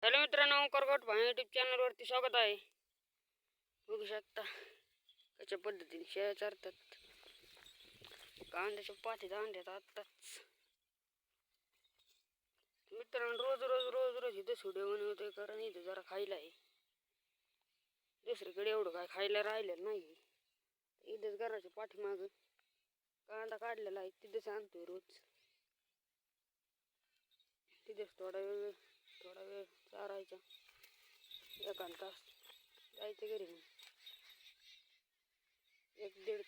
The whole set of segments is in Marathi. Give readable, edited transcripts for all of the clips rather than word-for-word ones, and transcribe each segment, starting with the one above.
हॅलो मित्रांनो, करगोट भाई यूट्यूब चॅनलवरती स्वागत आहे. बघू शकता कशा पद्धतीने शेळ्या चरतात. कांद्याच्या पातीत आणल्यात आत्ताच. मित्रांनो, रोज रोज रोज रोज इथं व्हिडिओ बनवतोय कारण इथं जरा खायला आहे. दुसरीकडे एवढं काय खायला राहिलेलं नाही. इथंच घराच्या पाठीमागं कांदा काढलेला आहे, तिथंच आणतोय रोज. तिथेच थोडा वेळ चारायचा, एखादा तास जायचं घरी, मग 1-1.5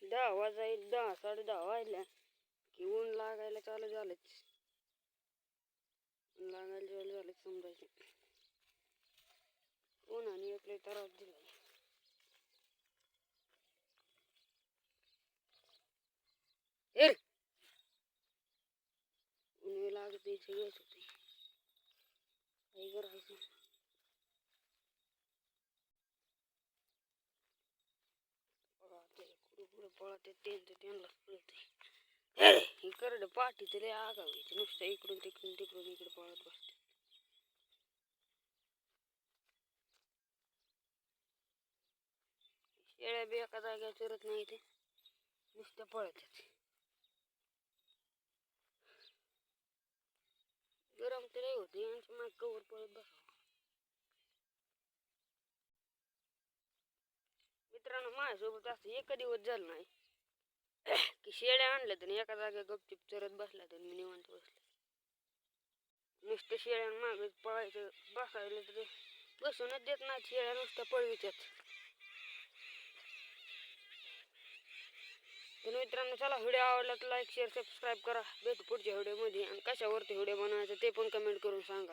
तास.10 वाजायला 10-10:30 वाजल्या की ऊन लागायला चालू झालंच. लागायला चालू झालं समजायचं. उन्हाने एक लय त्रास दिला. ऊन लागते सगळंच होते. काही करायचं. पुढे पळते त्यांनाच पळते. हे करड पाठी तरी आगावीच नुसतं इकडून इकडे पळत बसते. शेळ्या बी एका जागेवर चरत नाही, ते नुसतं पळतात. गरम तरी होते यांच्या माग कवर पळत बसावं. मित्रांनो, माझ्यासोबत असं एक दिवस झालं नाही की शेळ्या आणल्या तर एका जागेवर गपचिप चरत बसल्या तर मी निवांत बसले. नुसतं शेळ्या मागच पळायचं, बसायला तर बसूनच देत नाही. शेळ्या नुसत्या पळवीच्यात. तर मित्रांनो, चला, व्हिडिओ आवडला तर लाईक शेअर सबस्क्राईब करा. भेटू पुढच्या व्हिडिओमध्ये. आणि कशावरती व्हिडिओ बनवायचा ते पण कमेंट करून सांगा.